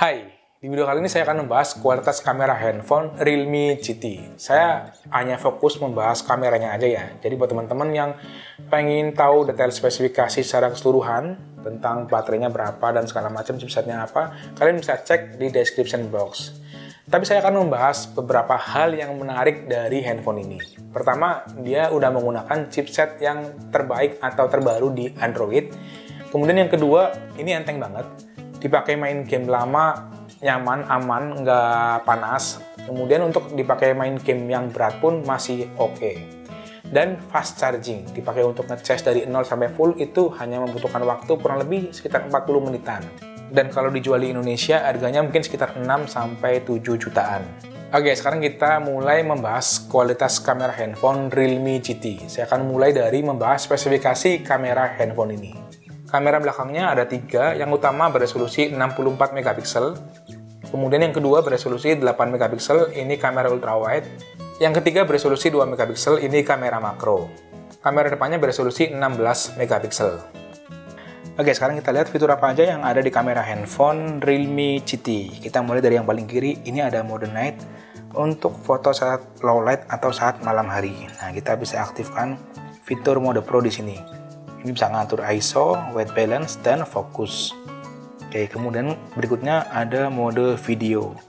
Hai, di video kali ini saya akan membahas kualitas kamera handphone Realme GT. Saya hanya fokus membahas kameranya aja ya. Jadi buat teman-teman yang pengen tahu detail spesifikasi secara keseluruhan tentang baterainya berapa dan segala macam, chipsetnya apa, kalian bisa cek di description box. Tapi saya akan membahas beberapa hal yang menarik dari handphone ini. Pertama, dia udah menggunakan chipset yang terbaik atau terbaru di Android. Kemudian yang kedua, ini enteng banget. Dipakai main game lama, nyaman, aman, nggak panas. Kemudian untuk dipakai main game yang berat pun masih oke. Dan fast charging, dipakai untuk ngecas dari 0 sampai full itu hanya membutuhkan waktu kurang lebih sekitar 40 menitan. Dan kalau dijual di Indonesia harganya mungkin sekitar 6 sampai 7 jutaan. Oke, sekarang kita mulai membahas kualitas kamera handphone Realme GT. Saya akan mulai dari membahas spesifikasi kamera handphone ini. Kamera belakangnya ada 3, yang utama beresolusi 64 megapiksel, kemudian yang kedua beresolusi 8 megapiksel, ini kamera ultrawide, yang ketiga beresolusi 2 megapiksel, ini kamera makro. Kamera depannya beresolusi 16 megapiksel. Oke, sekarang kita lihat fitur apa aja yang ada di kamera handphone Realme GT. Kita mulai dari yang paling kiri, ini ada mode night untuk foto saat low light atau saat malam hari. Nah, kita bisa aktifkan fitur mode pro di sini. Ini bisa ngatur ISO, white balance, dan fokus. Oke, kemudian berikutnya ada mode video.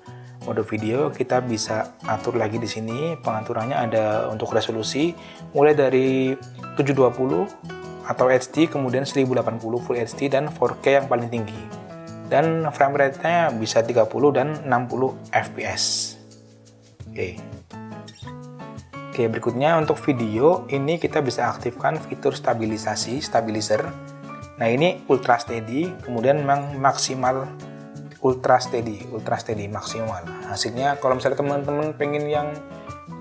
Mode video kita bisa atur lagi di sini. Pengaturannya ada untuk resolusi mulai dari 720 atau HD, kemudian 1080 Full HD dan 4K yang paling tinggi. Dan frame rate-nya bisa 30 dan 60 fps. Oke, berikutnya untuk video, ini kita bisa aktifkan fitur stabilizer. Nah, ini ultra steady, kemudian memang maksimal ultra steady maksimal. Hasilnya kalau misalnya teman-teman pengen yang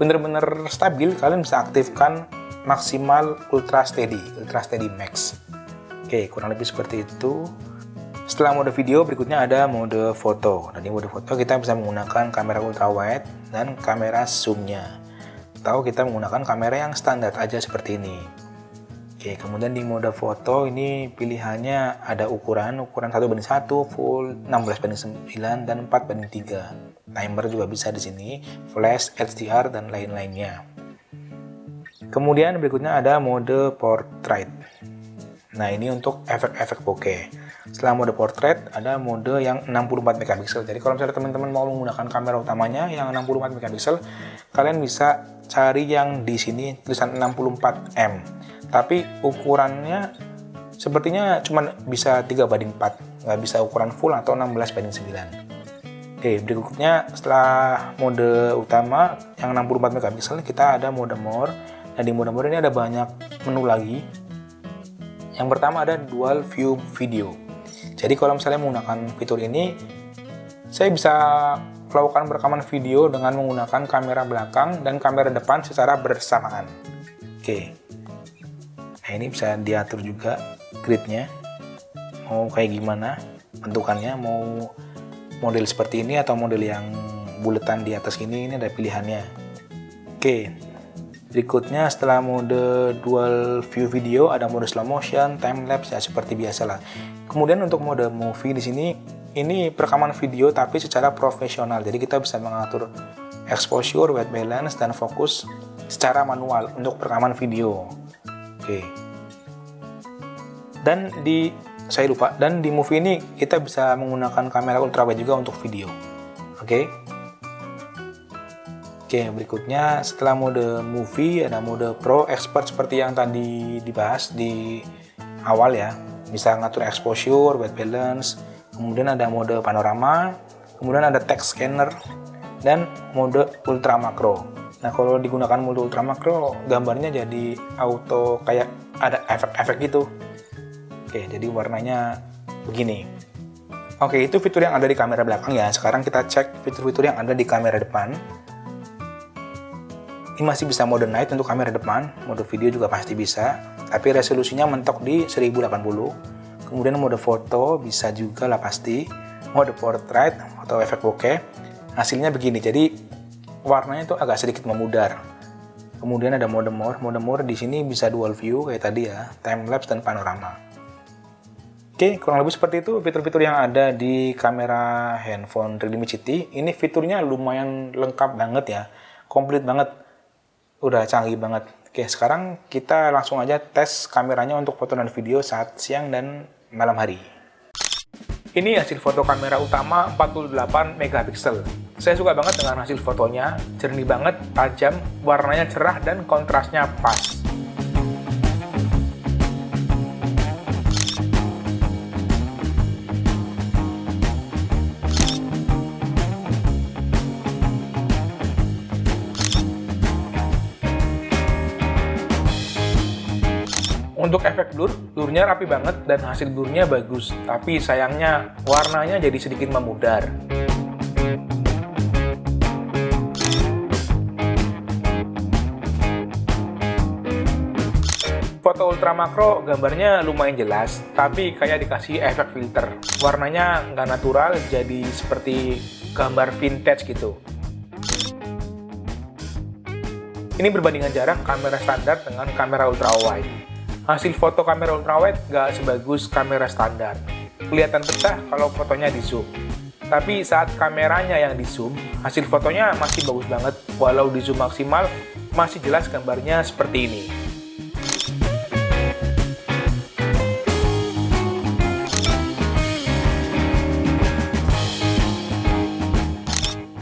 bener-bener stabil, kalian bisa aktifkan maksimal ultra steady max. Oke, kurang lebih seperti itu. Setelah mode video, berikutnya ada mode foto. Nah, di mode foto kita bisa menggunakan kamera ultrawide dan kamera zoom-nya. Atau kita menggunakan kamera yang standar aja seperti ini. Oke, kemudian di mode foto ini pilihannya ada ukuran 1:1, full 16:9 dan 4:3. Timer juga bisa di sini, flash, HDR dan lain-lainnya. Kemudian berikutnya ada mode portrait. Nah, ini untuk efek-efek bokeh. Setelah mode portrait ada mode yang 64 megapiksel. Jadi kalau misalnya teman-teman mau menggunakan kamera utamanya yang 64 megapiksel, kalian bisa cari yang di sini tulisan 64M. Tapi ukurannya sepertinya cuma bisa 3:4, nggak bisa ukuran full atau 16:9. Oke, berikutnya setelah mode utama yang 64 megapiksel, kita ada mode more. Nah, di mode more ini ada banyak menu lagi. Yang pertama ada dual view video. Jadi kalau misalnya menggunakan fitur ini, saya bisa melakukan perekaman video dengan menggunakan kamera belakang dan kamera depan secara bersamaan. Oke. Nah, ini bisa diatur juga gridnya. Mau kayak gimana bentukannya, mau model seperti ini atau model yang buletan di atas ini ada pilihannya. Oke. Berikutnya setelah mode dual view video ada mode slow motion, time lapse ya seperti biasalah. Kemudian untuk mode movie di sini ini perekaman video tapi secara profesional. Jadi kita bisa mengatur exposure, white balance dan fokus secara manual untuk perekaman video. Oke. Dan di movie ini kita bisa menggunakan kamera ultrawide juga untuk video. Oke, berikutnya setelah mode movie ada mode pro expert seperti yang tadi dibahas di awal ya. Bisa ngatur exposure, white balance, kemudian ada mode panorama, kemudian ada text scanner dan mode ultra makro. Nah, kalau digunakan mode ultra makro, gambarnya jadi auto kayak ada efek-efek gitu. Oke, jadi warnanya begini. Oke, itu fitur yang ada di kamera belakang ya. Sekarang kita cek fitur-fitur yang ada di kamera depan. Ini masih bisa mode night untuk kamera depan, mode video juga pasti bisa, tapi resolusinya mentok di 1080. Kemudian mode foto bisa juga lah pasti, mode portrait atau efek bokeh. Hasilnya begini, jadi warnanya itu agak sedikit memudar. Kemudian ada mode more di sini bisa dual view kayak tadi ya, time lapse dan panorama. Oke, kurang lebih seperti itu fitur-fitur yang ada di kamera handphone Realme GT. Ini fiturnya lumayan lengkap banget ya, komplit banget, udah canggih banget. Oke, sekarang kita langsung aja tes kameranya untuk foto dan video saat siang dan malam hari. Ini hasil foto kamera utama 48 megapiksel. Saya suka banget dengan hasil fotonya, jernih banget, tajam, warnanya cerah, dan kontrasnya pas. Untuk efek blurnya rapi banget dan hasil blurnya bagus, tapi sayangnya warnanya jadi sedikit memudar. Foto ultra makro gambarnya lumayan jelas, tapi kayak dikasih efek filter. Warnanya nggak natural, jadi seperti gambar vintage gitu. Ini berbandingan jarak kamera standar dengan kamera ultrawide. Hasil foto kamera ultrawide nggak sebagus kamera standar. Kelihatan pecah kalau fotonya di zoom. Tapi saat kameranya yang di zoom, hasil fotonya masih bagus banget. Walau di zoom maksimal, masih jelas gambarnya seperti ini.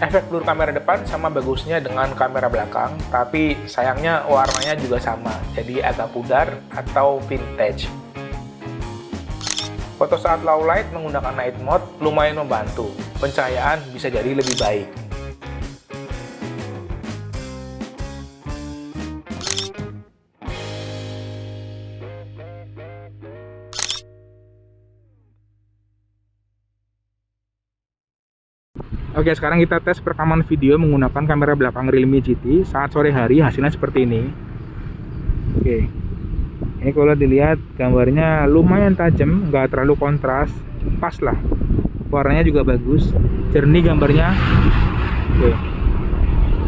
Efek blur kamera depan sama bagusnya dengan kamera belakang, tapi sayangnya warnanya juga sama, jadi agak pudar atau vintage. Foto saat low light menggunakan night mode lumayan membantu, pencahayaan bisa jadi lebih baik. Oke, sekarang kita tes perekaman video menggunakan kamera belakang Realme GT saat sore hari, hasilnya seperti ini. Oke, ini kalau dilihat gambarnya lumayan tajam, nggak terlalu kontras, pas lah. Warnanya juga bagus, jernih gambarnya. Oke.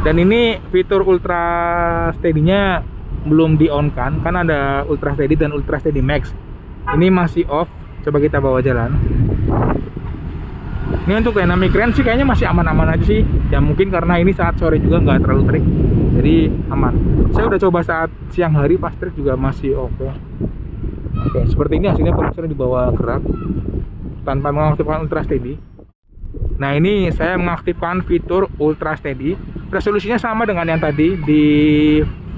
Dan ini fitur ultra steady-nya belum di on kan ada ultra steady dan ultra steady max. Ini masih off, coba kita bawa jalan. Ini untuk dynamic range sih kayaknya masih aman-aman aja sih. Ya mungkin karena ini saat sore juga nggak terlalu terik, jadi aman. Saya udah coba saat siang hari pas terik juga masih oke. Oke, seperti ini hasilnya kalau misalnya dibawa gerak tanpa mengaktifkan ultra steady. Nah, ini saya mengaktifkan fitur ultra steady. Resolusinya sama dengan yang tadi di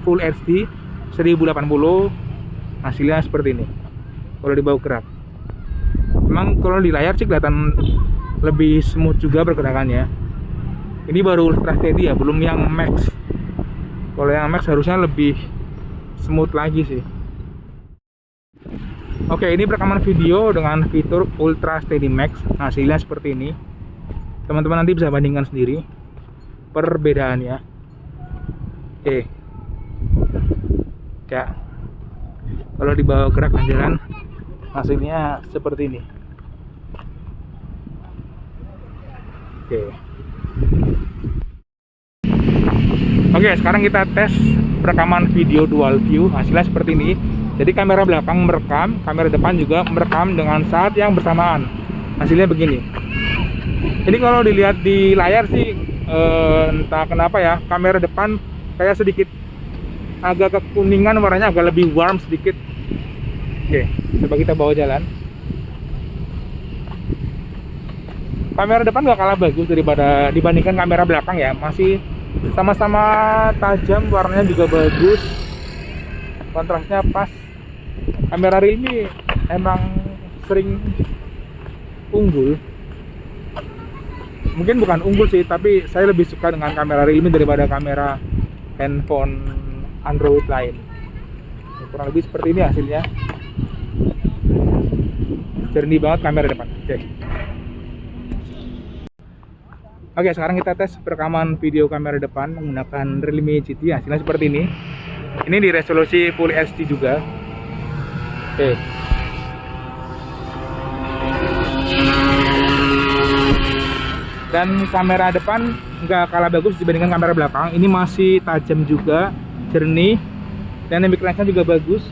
Full HD 1080. Hasilnya seperti ini kalau dibawa gerak. Memang kalau di layar sih kelihatan lebih smooth juga pergerakannya. Ini baru ultra steady ya, belum yang max. Kalau yang max harusnya lebih smooth lagi sih. Oke, ini perekaman video dengan fitur ultra steady max. Hasilnya seperti ini. Teman-teman nanti bisa bandingkan sendiri perbedaannya. Oke. Ya. Kalau dibawa gerak dan jalan, hasilnya seperti ini. Oke, sekarang kita tes perekaman video dual view. Hasilnya seperti ini. Jadi kamera belakang merekam, kamera depan juga merekam dengan saat yang bersamaan. Hasilnya begini. Ini kalau dilihat di layar sih entah kenapa ya, kamera depan kayak sedikit agak kekuningan, warnanya agak lebih warm sedikit. Oke, coba kita bawa jalan. Kamera depan gak kalah bagus dibandingkan kamera belakang ya, masih sama-sama tajam, warnanya juga bagus, kontrasnya pas. Kamera Realme emang sering unggul, mungkin bukan unggul sih, tapi saya lebih suka dengan kamera Realme daripada kamera handphone Android lain. Kurang lebih seperti ini hasilnya, jernih banget kamera depan. Oke, sekarang kita tes perekaman video kamera depan menggunakan Realme GT. Hasilnya seperti ini. Ini di resolusi Full HD juga. Oke. Dan kamera depan nggak kalah bagus dibandingkan kamera belakang. Ini masih tajam juga, jernih, dan dynamic range-nya juga bagus.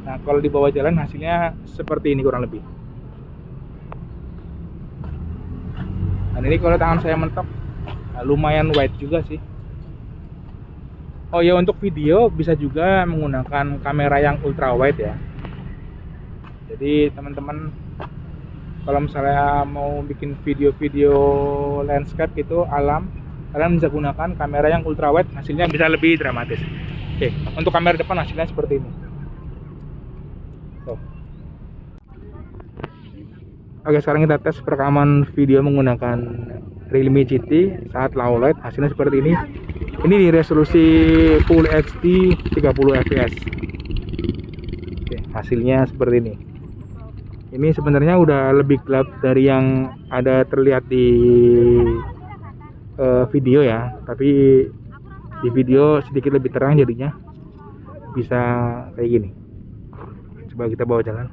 Nah, kalau di bawah jalan hasilnya seperti ini kurang lebih. Dan ini kalau tangan saya mentok, lumayan wide juga sih. Oh ya, untuk video bisa juga menggunakan kamera yang ultra wide ya. Jadi teman-teman kalau misalnya mau bikin video-video landscape gitu, alam, kalian bisa gunakan kamera yang ultra wide, hasilnya bisa lebih dramatis. Oke, untuk kamera depan hasilnya seperti ini. Tuh. Oke, sekarang kita tes perekaman video menggunakan Realme GT saat low light, hasilnya seperti ini. Ini di resolusi Full HD 30 fps. Oke, hasilnya seperti ini. Ini sebenarnya udah lebih gelap dari yang ada terlihat di video ya, tapi di video sedikit lebih terang jadinya bisa kayak gini. Coba kita bawa jalan.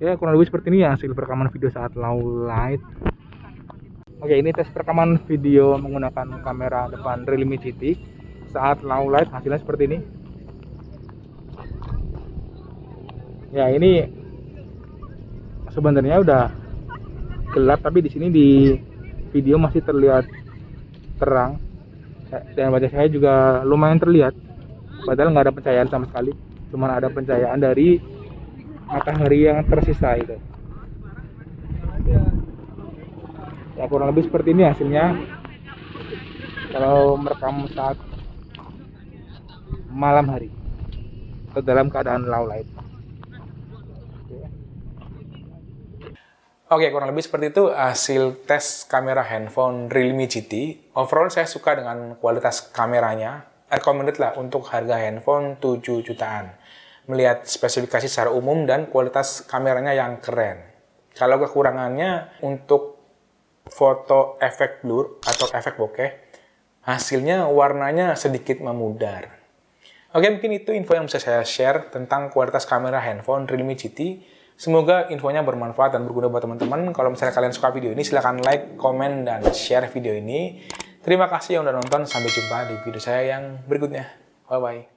Ya, kurang lebih seperti ini ya hasil perekaman video saat low light. Oke, ini tes perekaman video menggunakan kamera depan Realme GT saat low light, hasilnya seperti ini. Ya, ini sebenarnya udah gelap, tapi di sini di video masih terlihat terang. Dan wajah saya juga lumayan terlihat, padahal nggak ada pencahayaan sama sekali, cuma ada pencahayaan dari matahari yang tersisa itu. Ya, kurang lebih seperti ini hasilnya kalau merekam saat malam hari atau dalam keadaan low light. Oke, kurang lebih seperti itu hasil tes kamera handphone Realme GT. Overall saya suka dengan kualitas kameranya. Recommended lah untuk harga handphone 7 jutaan. Melihat spesifikasi secara umum dan kualitas kameranya yang keren. Kalau kekurangannya untuk foto efek blur atau efek bokeh, hasilnya warnanya sedikit memudar. Oke, mungkin itu info yang bisa saya share tentang kualitas kamera handphone Realme GT. Semoga infonya bermanfaat dan berguna buat teman-teman. Kalau misalnya kalian suka video ini, silahkan like, komen, dan share video ini. Terima kasih yang udah nonton. Sampai jumpa di video saya yang berikutnya. Bye-bye.